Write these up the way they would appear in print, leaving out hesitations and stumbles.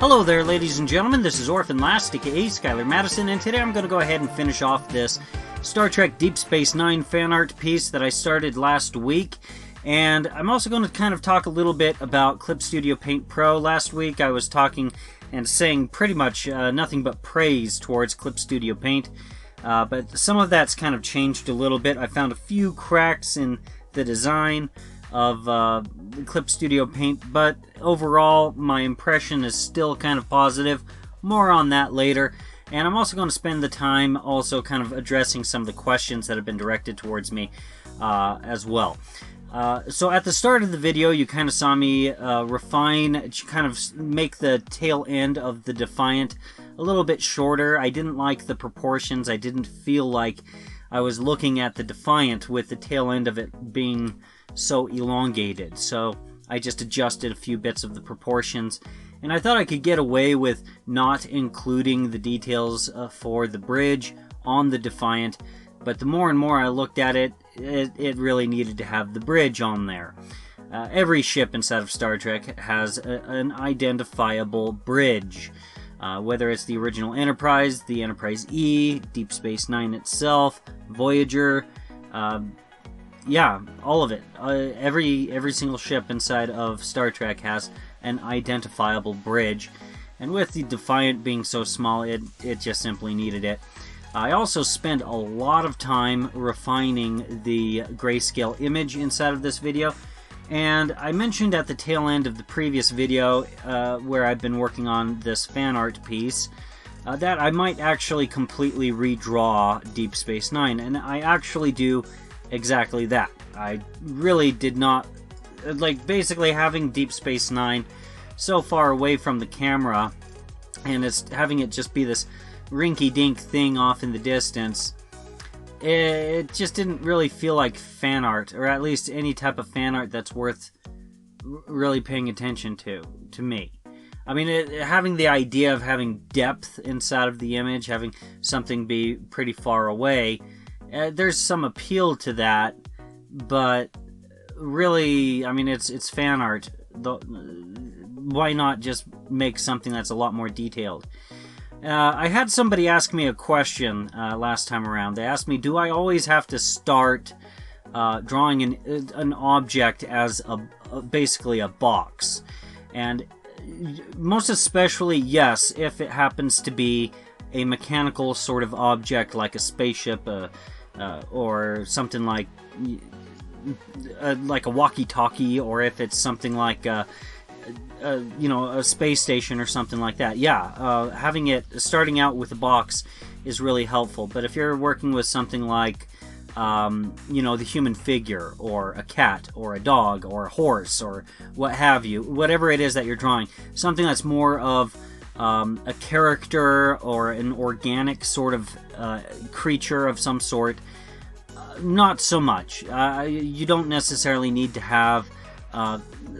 Hello there, ladies and gentlemen. This is Orphan Last, aka Skylar Madison, and today I'm going to go ahead and finish off this Star Trek Deep Space Nine fan art piece that I started last week. And I'm also going to kind of talk a little bit about Clip Studio Paint Pro. Last week I was talking and saying pretty much nothing but praise towards Clip Studio Paint. But some of that's kind of changed a little bit. I found a few cracks in the design of the Clip Studio Paint, but overall my impression is still kind of positive. More on that later. And I'm also going to spend the time also kind of addressing some of the questions that have been directed towards me as well. So at the start of the video, you kind of saw me kind of make the tail end of the Defiant a little bit shorter. I didn't like the proportions. I didn't feel like I was looking at the Defiant with the tail end of it being so elongated. So I just adjusted a few bits of the proportions. And I thought I could get away with not including the details for the bridge on the Defiant. But the more and more I looked at it, it really needed to have the bridge on there. Every ship inside of Star Trek has an identifiable bridge. Whether it's the original Enterprise, the Enterprise E, Deep Space Nine itself, Voyager, yeah, all of it. Every single ship inside of Star Trek has an identifiable bridge. And with the Defiant being so small, it just simply needed it. I also spent a lot of time refining the grayscale image inside of this video. And I mentioned at the tail end of the previous video, where I've been working on this fan art piece, that I might actually completely redraw Deep Space Nine. And I actually do exactly that. I really did not, like, basically having Deep Space Nine so far away from the camera, and having it just be this rinky-dink thing off in the distance, it just didn't really feel like fan art, or at least any type of fan art that's worth really paying attention to me. I mean, having the idea of having depth inside of the image, having something be pretty far away, there's some appeal to that, but really, I mean, it's fan art. Why not just make something that's a lot more detailed? I had somebody ask me a question last time around. They asked me, do I always have to start drawing an object as basically a box? And most especially, yes, if it happens to be a mechanical sort of object like a spaceship or something like a walkie-talkie, or if it's something like a space station or something like that. Yeah, having it starting out with a box is really helpful. But if you're working with something like, the human figure, or a cat, or a dog, or a horse, or what have you, whatever it is that you're drawing, something that's more of a character or an organic sort of creature of some sort, not so much. You don't necessarily need to have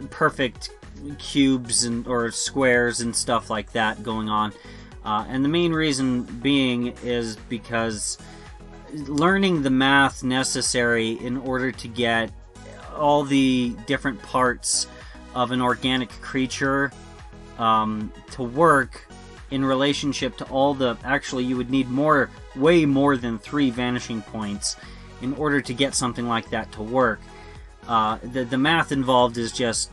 perfect cubes or squares and stuff like that going on. And the main reason being is because learning the math necessary in order to get all the different parts of an organic creature to work in relationship to all the... Actually, you would need way more than 3 vanishing points in order to get something like that to work. The math involved is just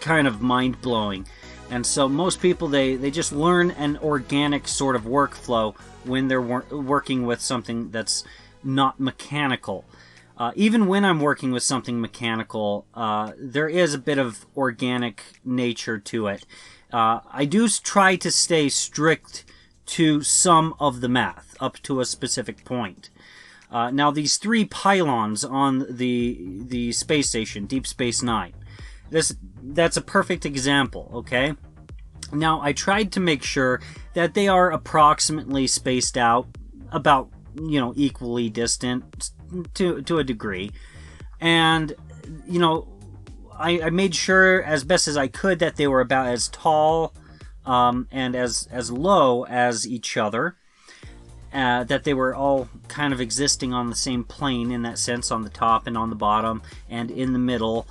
kind of mind-blowing. And so most people, they just learn an organic sort of workflow when they're working with something that's not mechanical. Even when I'm working with something mechanical, there is a bit of organic nature to it. I do try to stay strict to some of the math, up to a specific point. Now, these 3 pylons on the space station, Deep Space Nine, that's a perfect example, okay? Now, I tried to make sure that they are approximately spaced out, about, equally distant to a degree. And, I made sure as best as I could that they were about as tall and as low as each other. That they were all kind of existing on the same plane in that sense, on the top and on the bottom and in the middle.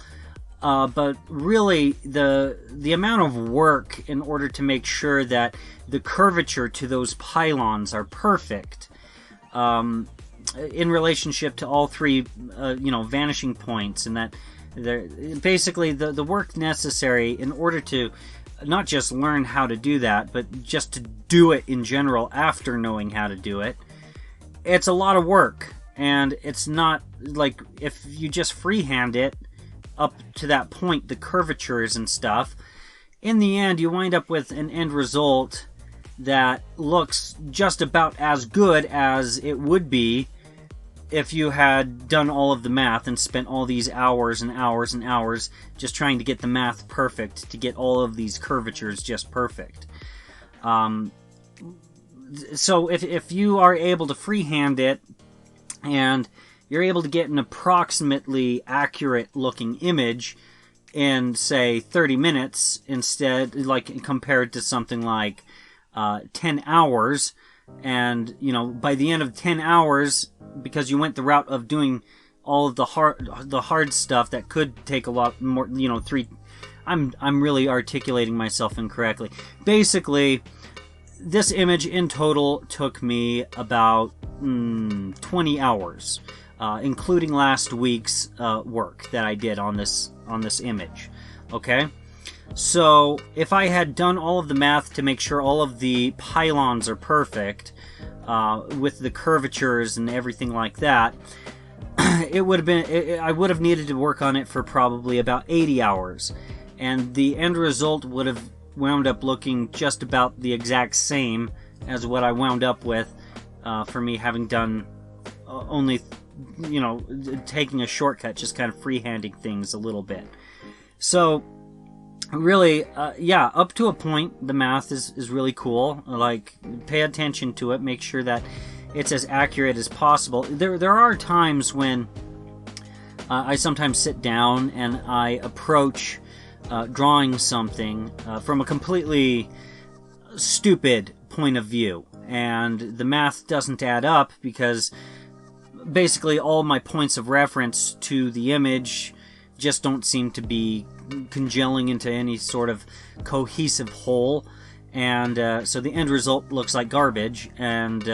but really the amount of work in order to make sure that the curvature to those pylons are perfect in relationship to all three vanishing points, and that basically the work necessary in order to not just learn how to do that, but just to do it in general after knowing how to do it. It's a lot of work, and it's not like if you just freehand it up to that point, the curvatures and stuff, in the end you wind up with an end result that looks just about as good as it would be if you had done all of the math and spent all these hours and hours and hours just trying to get the math perfect, to get all of these curvatures just perfect. So if you are able to freehand it and you're able to get an approximately accurate looking image in, say, 30 minutes instead, like compared to something like 10 hours, and by the end of 10 hours, because you went the route of doing all of the hard stuff that could take a lot more, I'm really articulating myself incorrectly. Basically, this image in total took me about 20 hours, including last week's work that I did on this image. Okay, so if I had done all of the math to make sure all of the pylons are perfect, with the curvatures and everything like that, it would have been. I would have needed to work on it for probably about 80 hours, and the end result would have wound up looking just about the exact same as what I wound up with for me having done only, taking a shortcut, just kind of freehanding things a little bit. So really, up to a point, the math is really cool. Like, pay attention to it, make sure that it's as accurate as possible. There are times when I sometimes sit down and I approach drawing something from a completely stupid point of view, and the math doesn't add up because basically all my points of reference to the image just don't seem to be congealing into any sort of cohesive whole, and so the end result looks like garbage, and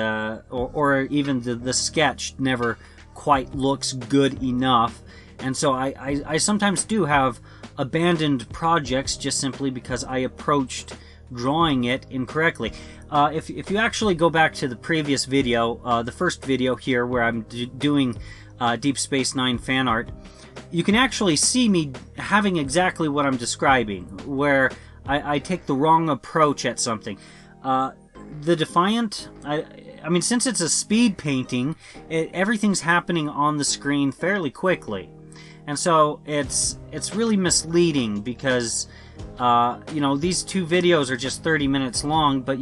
or even the sketch never quite looks good enough. And so I sometimes do have abandoned projects just simply because I approached drawing it incorrectly. If you actually go back to the previous video, the first video here where I'm doing Deep Space Nine fan art, you can actually see me having exactly what I'm describing, where I take the wrong approach at something. The Defiant, I mean, since it's a speed painting, everything's happening on the screen fairly quickly. And so it's really misleading because, these two videos are just 30 minutes long, but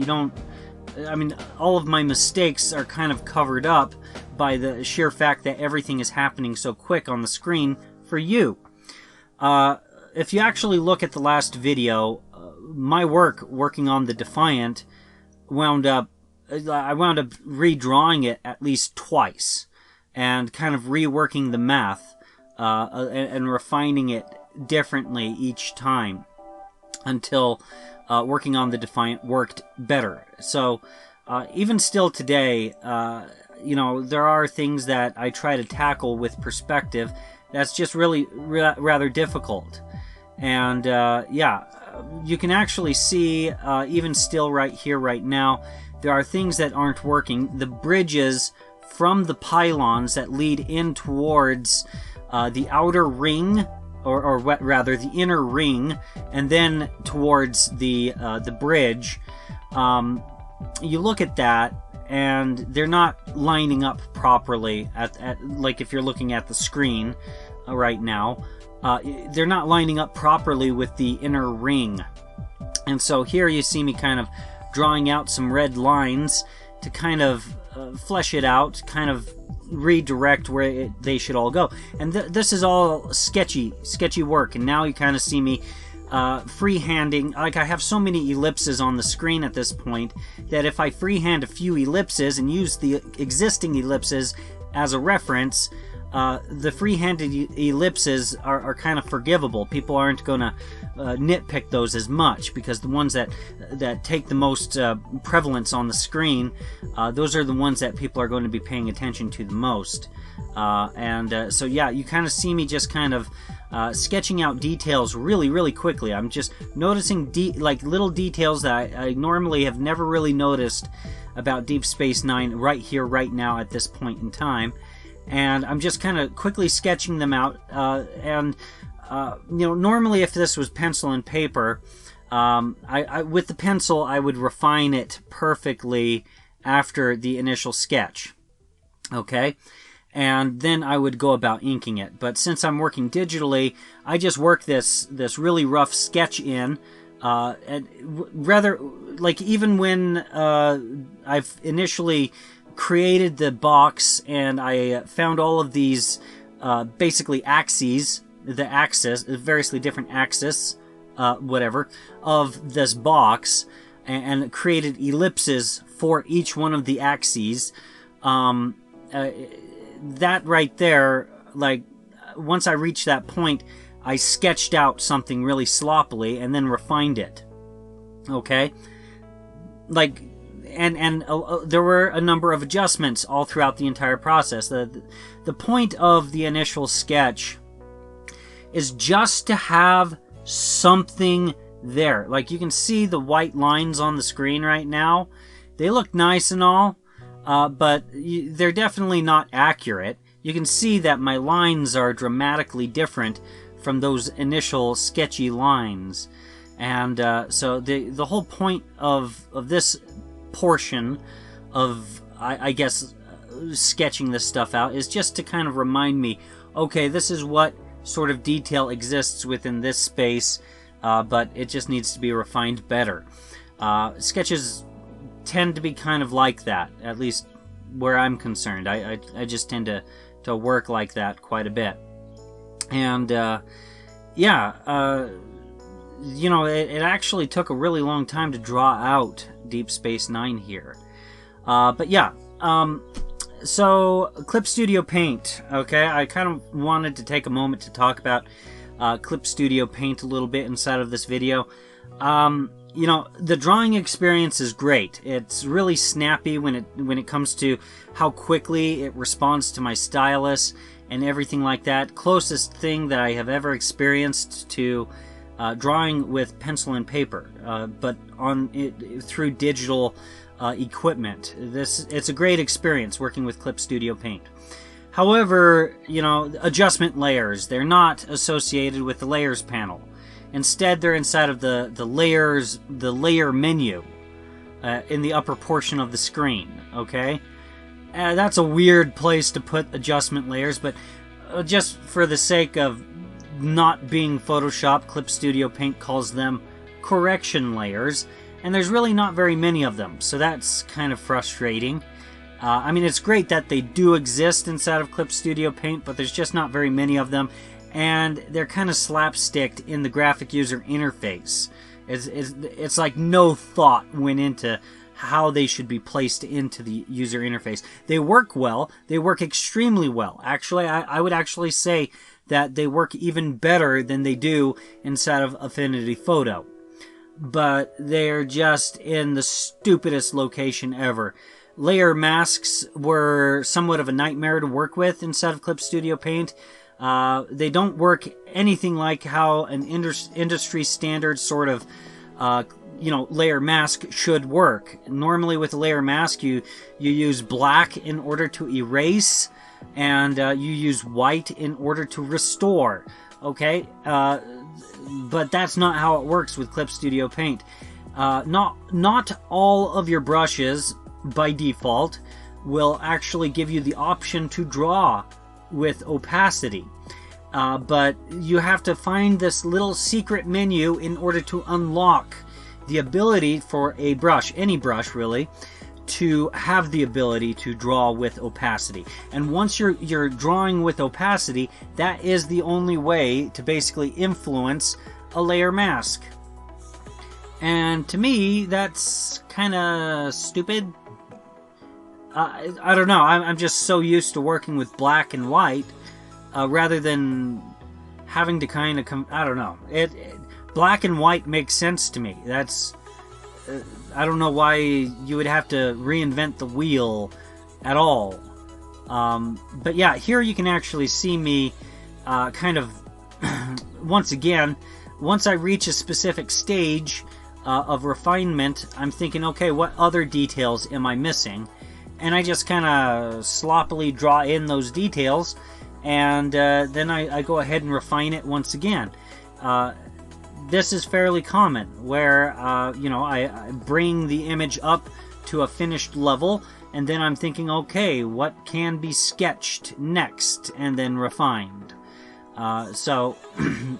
all of my mistakes are kind of covered up by the sheer fact that everything is happening so quick on the screen for you. If you actually look at the last video, my working on the Defiant I wound up redrawing it at least twice and kind of reworking the math and refining it differently each time until working on the Defiant worked better. So even still today, there are things that I try to tackle with perspective that's just really rather difficult. And you can actually see, even still right here, right now, there are things that aren't working. The bridges from the pylons that lead in towards the outer ring, or rather the inner ring, and then towards the bridge. You look at that, and they're not lining up properly like if you're looking at the screen right now. They're not lining up properly with the inner ring. And so here you see me kind of drawing out some red lines to kind of flesh it out, kind of redirect where they should all go. And this is all sketchy work. And now you kind of see me freehanding. Like, I have so many ellipses on the screen at this point that if I freehand a few ellipses and use the existing ellipses as a reference, the free-handed ellipses are kind of forgivable. People aren't going to nitpick those as much, because the ones that take the most prevalence on the screen, those are the ones that people are going to be paying attention to the most. So yeah, you kind of see me just kind of sketching out details really quickly. I'm just noticing like little details that I normally have never really noticed about Deep Space Nine right here, right now, at this point in time. And I'm just kind of quickly sketching them out. Normally if this was pencil and paper, with the pencil I would refine it perfectly after the initial sketch. Okay? And then I would go about inking it. But since I'm working digitally, I just work this really rough sketch in. And rather, like, even when I've initially created the box and I found all of these basically axes, variously different axes, of this box, and created ellipses for each one of the axes. That right there, like, once I reached that point, I sketched out something really sloppily and then refined it. Okay? Like, and there were a number of adjustments all throughout the entire process. The point of the initial sketch is just to have something there. Like, you can see the white lines on the screen right now. They look nice and all, but they're definitely not accurate. You can see that my lines are dramatically different from those initial sketchy lines. And so the whole point of this portion of, I guess, sketching this stuff out is just to kind of remind me, okay, this is what sort of detail exists within this space, but it just needs to be refined better. Sketches tend to be kind of like that, at least where I'm concerned. I just tend to work like that quite a bit. And it actually took a really long time to draw out Deep Space Nine here. So Clip Studio Paint, okay? I kind of wanted to take a moment to talk about Clip Studio Paint a little bit inside of this video. The drawing experience is great. It's really snappy when it comes to how quickly it responds to my stylus and everything like that. Closest thing that I have ever experienced to drawing with pencil and paper, but through digital equipment. It's a great experience working with Clip Studio Paint. However, adjustment layers, they're not associated with the layers panel. Instead, they're inside of the layer menu in the upper portion of the screen. Okay, that's a weird place to put adjustment layers, but just for the sake of not being Photoshop, Clip Studio Paint calls them correction layers, and there's really not very many of them, so that's kind of frustrating. I mean, it's great that they do exist inside of Clip Studio Paint, but there's just not very many of them, and they're kind of slapsticked in the graphic user interface. It's like no thought went into how they should be placed into the user interface. They work well. They work extremely well. Actually, I would actually say that they work even better than they do inside of Affinity Photo. But they're just in the stupidest location ever. Layer masks were somewhat of a nightmare to work with inside of Clip Studio Paint. They don't work anything like how an industry standard sort of layer mask should work. Normally with a layer mask you use black in order to erase, and you use white in order to restore. Okay, but that's not how it works with Clip Studio Paint. Not all of your brushes by default will actually give you the option to draw with opacity, but you have to find this little secret menu in order to unlock the ability for a brush, any brush really, to have the ability to draw with opacity. And once you're drawing with opacity, that is the only way to basically influence a layer mask. And to me, that's kind of stupid. I don't know, I'm just so used to working with black and white rather than having to kind of I don't know. Black and white makes sense to me. That's I don't know why you would have to reinvent the wheel at all. But yeah, here you can actually see me kind of once again, once I reach a specific stage of refinement, I'm thinking, okay, what other details am I missing? And I just kind of sloppily draw in those details, and then I go ahead and refine it once again. This is fairly common, where I bring the image up to a finished level, and then I'm thinking, okay, what can be sketched next, and then refined. So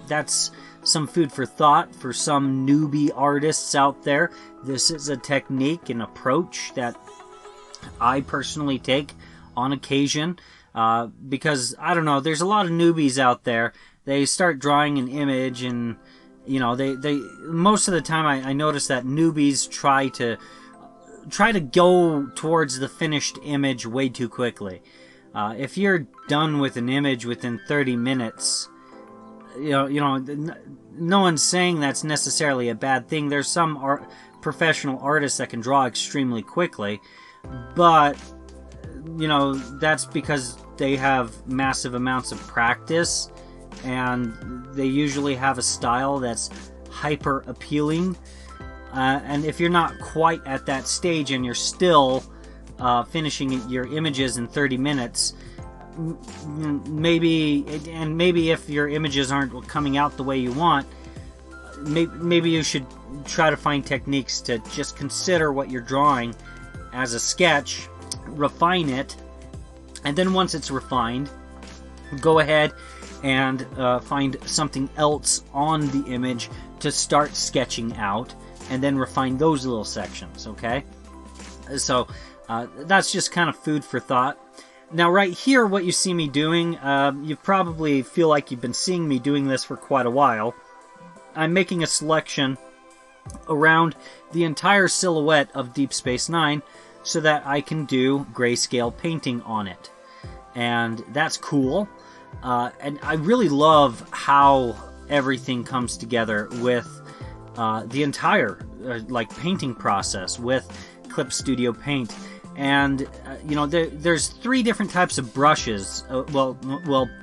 that's some food for thought for some newbie artists out there. This is a technique, an approach that I personally take on occasion, because, I don't know, there's a lot of newbies out there. They start drawing an image, and, you know, they most of the time I notice that newbies try to go towards the finished image way too quickly. If you're done with an image within 30 minutes, no one's saying that's necessarily a bad thing. There's some professional artists that can draw extremely quickly, but, you know, that's because they have massive amounts of practice, and they usually have a style that's hyper appealing. And if you're not quite at that stage and you're still finishing your images in 30 minutes, maybe if your images aren't coming out the way you want, maybe you should try to find techniques to just consider what you're drawing as a sketch, refine it, and then once it's refined, go ahead and find something else on the image to start sketching out, and then refine those little sections, okay? So that's just kind of food for thought. Now right here, what you see me doing, you probably feel like you've been seeing me doing this for quite a while. I'm making a selection around the entire silhouette of Deep Space Nine so that I can do grayscale painting on it. And that's cool. And I really love how everything comes together with the entire painting process with Clip Studio Paint. And there's 3 different types of brushes,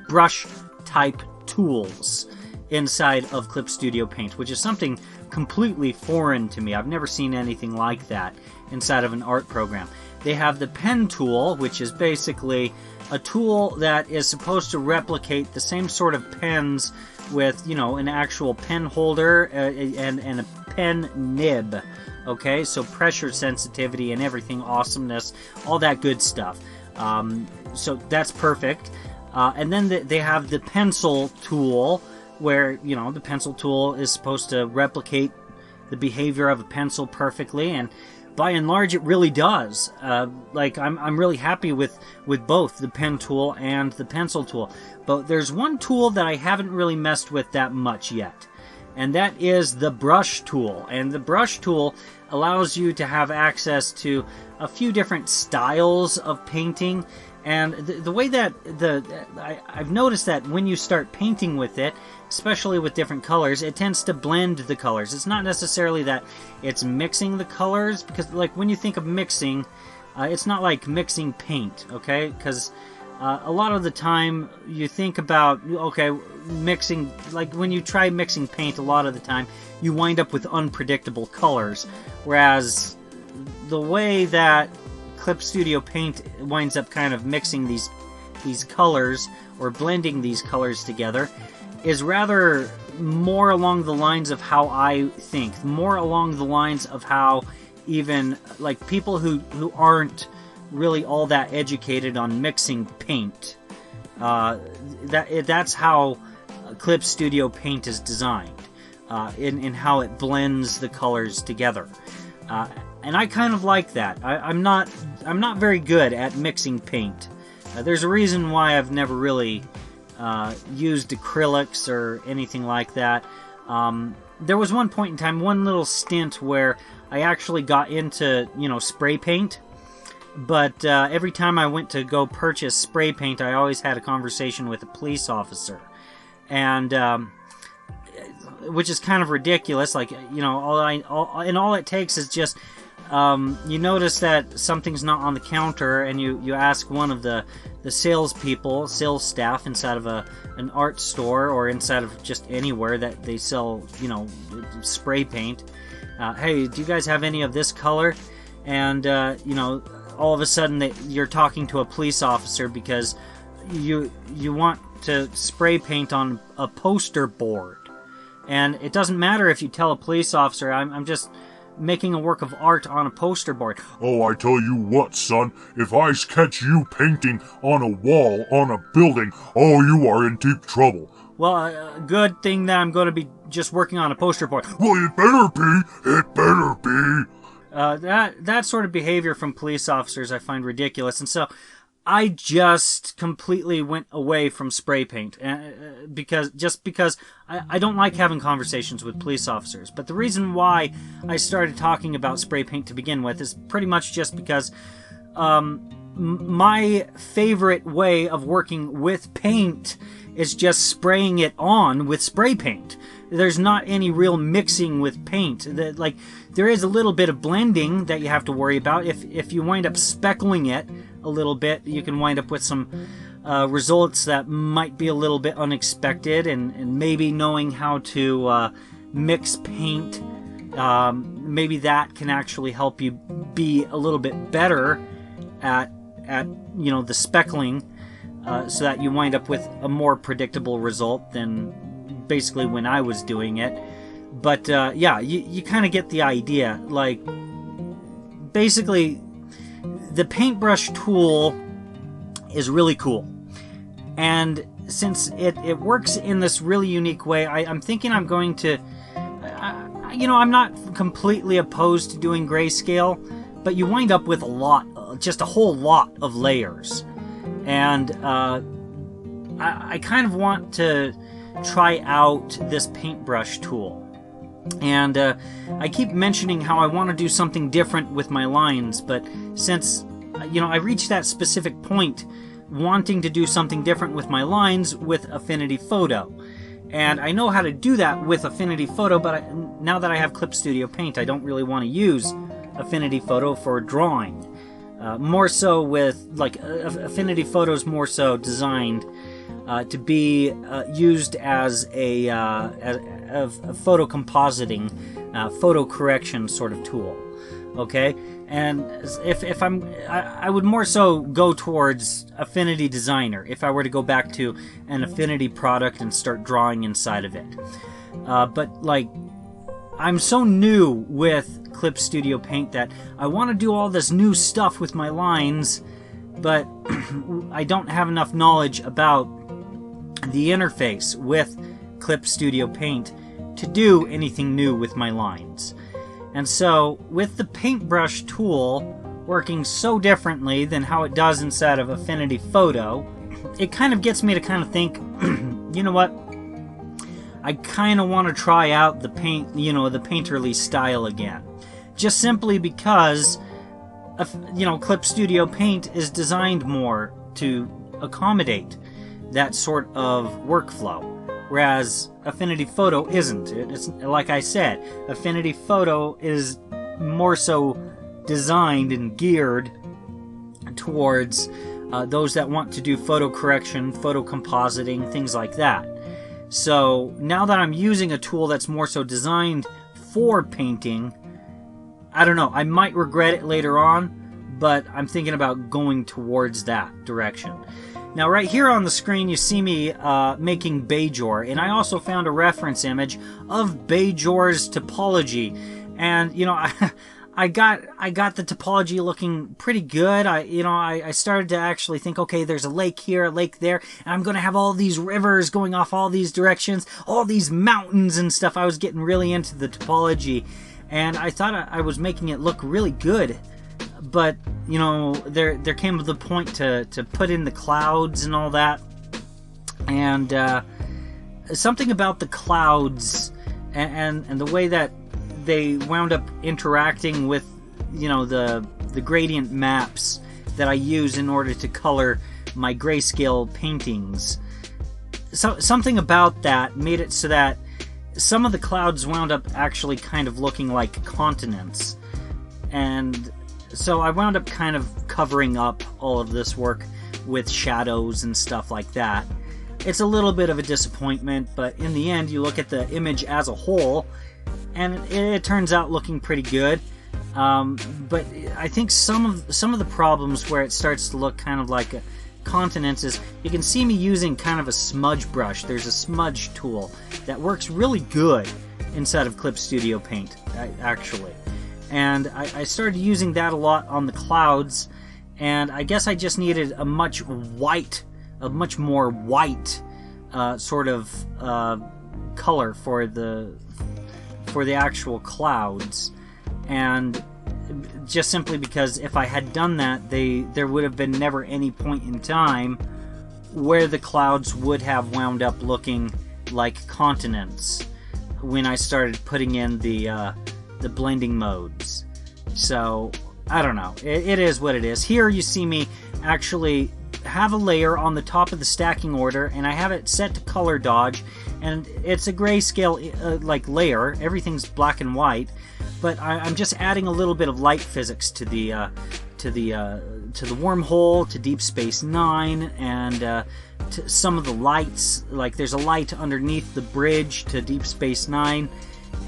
brush type tools inside of Clip Studio Paint, which is something completely foreign to me. I've never seen anything like that inside of an art program. They have the pen tool, which is basically a tool that is supposed to replicate the same sort of pens with, an actual pen holder and a pen nib. Okay, so pressure sensitivity and everything, awesomeness, all that good stuff. So that's perfect. And then they have the pencil tool, where, the pencil tool is supposed to replicate the behavior of a pencil perfectly, and by and large it really does. I'm really happy with both the pen tool and the pencil tool. But there's one tool that I haven't really messed with that much yet, and that is the brush tool. And the brush tool allows you to have access to a few different styles of painting. And the way that I've noticed that when you start painting with it, especially with different colors, it tends to blend the colors. It's not necessarily that it's mixing the colors, because when you think of mixing, it's not like mixing paint, okay? Because a lot of the time you think about, okay, mixing, when you try mixing paint, a lot of the time you wind up with unpredictable colors, whereas the way that Clip Studio Paint winds up kind of mixing these colors, or blending these colors together, is rather more along the lines of how I think, more along the lines of how even people who aren't really all that educated on mixing paint, that's how Clip Studio Paint is designed, in how it blends the colors together. And I kind of like that. I'm not very good at mixing paint. There's a reason why I've never really used acrylics or anything like that. There was one point in time, one little stint, where I actually got into, spray paint. but every time I went to go purchase spray paint, I always had a conversation with a police officer, and which is kind of ridiculous. Like, you know, all it takes is just you notice that something's not on the counter, and you ask one of the salespeople, sales staff inside of an art store or inside of just anywhere that they sell, you know, spray paint. Hey, do you guys have any of this color? And you know, all of a sudden you're talking to a police officer because you want to spray paint on a poster board. And it doesn't matter if you tell a police officer, I'm just making a work of art on a poster board. Oh, I tell you what, son, if I catch you painting on a wall on a building, oh, you are in deep trouble. Well, good thing that I'm going to be just working on a poster board. Well, it better be. It better be. That sort of behavior from police officers I find ridiculous, and so I just completely went away from spray paint because I don't like having conversations with police officers. But the reason why I started talking about spray paint to begin with is pretty much just because my favorite way of working with paint is just spraying it on with spray paint. There's not any real mixing with paint. Like, there is a little bit of blending that you have to worry about. If you wind up speckling it a little bit, you can wind up with some results that might be a little bit unexpected, and maybe knowing how to mix paint, maybe that can actually help you be a little bit better at you know, the speckling, so that you wind up with a more predictable result than basically when I was doing it. But yeah, you kind of get the idea. Like, basically, the paintbrush tool is really cool, and since it works in this really unique way, I'm thinking I'm going to, you know, I'm not completely opposed to doing grayscale, but you wind up with just a whole lot of layers, and I kind of want to try out this paintbrush tool. And I keep mentioning how I want to do something different with my lines, but since, you know, I reached that specific point wanting to do something different with my lines with Affinity Photo. And I know how to do that with Affinity Photo, but now that I have Clip Studio Paint, I don't really want to use Affinity Photo for drawing. More so with, like, Affinity Photo is more so designed to be used as a photo compositing, photo correction sort of tool. Okay, and if I would more so go towards Affinity Designer if I were to go back to an Affinity product and start drawing inside of it. But, like, I'm so new with Clip Studio Paint that I want to do all this new stuff with my lines, but I don't have enough knowledge about the interface with Clip Studio Paint to do anything new with my lines. And so, with the paintbrush tool working so differently than how it does inside of Affinity Photo, it kind of gets me to kind of think, you know what, I kind of want to try out the paint, you know, the painterly style again. Just simply because, you know, Clip Studio Paint is designed more to accommodate that sort of workflow, whereas Affinity Photo isn't. It's, like I said, Affinity Photo is more so designed and geared towards those that want to do photo correction, photo compositing, things like that. So now that I'm using a tool that's more so designed for painting, I don't know, I might regret it later on, but I'm thinking about going towards that direction. Now, right here on the screen, you see me making Bajor, and I also found a reference image of Bajor's topology. And, you know, I got the topology looking pretty good. I started to actually think, okay, there's a lake here, a lake there, and I'm going to have all these rivers going off all these directions, all these mountains and stuff. I was getting really into the topology, and I thought I was making it look really good. But, you know, there came the point to put in the clouds and all that. And something about the clouds and the way that they wound up interacting with, you know, the gradient maps that I use in order to color my grayscale paintings. So something about that made it so that some of the clouds wound up actually kind of looking like continents. And so I wound up kind of covering up all of this work with shadows and stuff like that. It's a little bit of a disappointment, but in the end you look at the image as a whole and it turns out looking pretty good. But I think some of the problems where it starts to look kind of like continents is you can see me using kind of a smudge brush. There's a smudge tool that works really good inside of Clip Studio Paint, actually. And I started using that a lot on the clouds, and I guess I just needed a much more white sort of color for the actual clouds. And just simply because if I had done that, there would have been never any point in time where the clouds would have wound up looking like continents when I started putting in the blending modes. So I don't know, it is what it is. Here you see me actually have a layer on the top of the stacking order, and I have it set to color dodge, and it's a grayscale like layer. Everything's black and white, but I'm just adding a little bit of light physics to the wormhole, to Deep Space Nine, and to some of the lights. Like there's a light underneath the bridge to Deep Space Nine,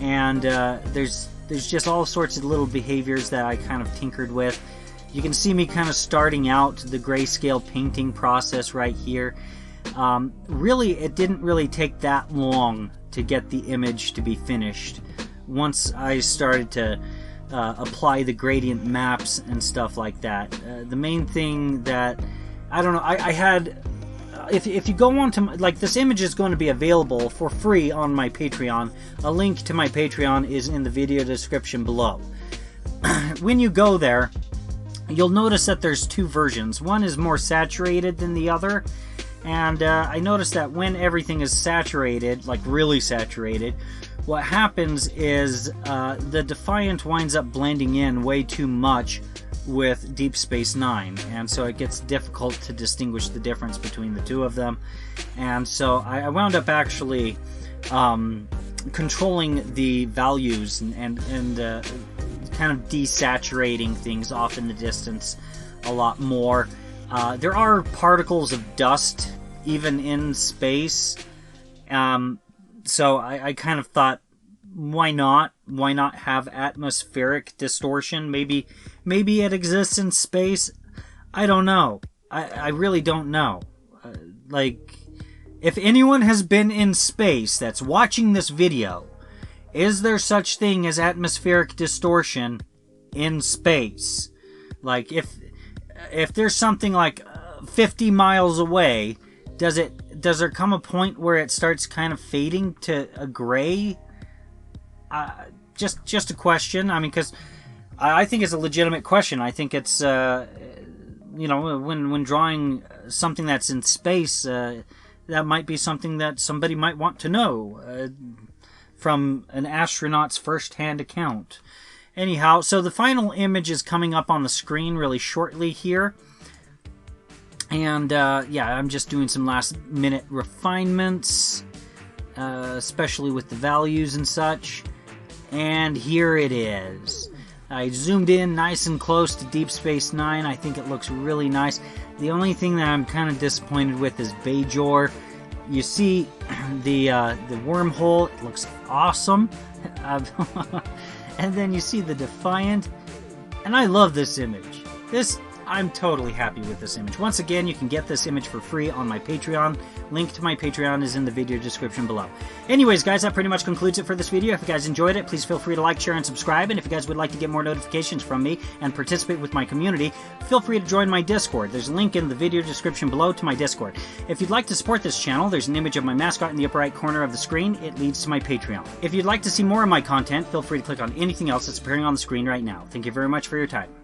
and there's just all sorts of little behaviors that I kind of tinkered with. You can see me kind of starting out the grayscale painting process right here. Really, it didn't really take that long to get the image to be finished. Once I started to apply the gradient maps and stuff like that. The main thing that, I don't know, I had, if you go on to, like, this image is going to be available for free on my Patreon. A link to my Patreon is in the video description below. When you go there, you'll notice that there's two versions. One is more saturated than the other, and I noticed that when everything is saturated, like really saturated, what happens is the Defiant winds up blending in way too much with Deep Space Nine, and so it gets difficult to distinguish the difference between the two of them. And so I wound up actually controlling the values and kind of desaturating things off in the distance a lot more. There are particles of dust even in space, so I kind of thought, why not have atmospheric distortion? Maybe it exists in space. I don't know. I really don't know. Like, if anyone has been in space that's watching this video, is there such thing as atmospheric distortion in space? Like, if there's something like 50 miles away, does there come a point where it starts kind of fading to a gray? Just a question. I mean, because I think it's a legitimate question. I think it's you know, when drawing something that's in space, that might be something that somebody might want to know from an astronaut's first-hand account. Anyhow, so the final image is coming up on the screen really shortly here. And yeah, I'm just doing some last-minute refinements, especially with the values and such. And here it is. I zoomed in nice and close to Deep Space Nine. I think it looks really nice. The only thing that I'm kind of disappointed with is Bajor. You see the wormhole, it looks awesome. And then you see the Defiant. And I love this image. I'm totally happy with this image. Once again, you can get this image for free on my Patreon. Link to my Patreon is in the video description below. Anyways, guys, that pretty much concludes it for this video. If you guys enjoyed it, please feel free to like, share, and subscribe. And if you guys would like to get more notifications from me and participate with my community, feel free to join my Discord. There's a link in the video description below to my Discord. If you'd like to support this channel, there's an image of my mascot in the upper right corner of the screen. It leads to my Patreon. If you'd like to see more of my content, feel free to click on anything else that's appearing on the screen right now. Thank you very much for your time.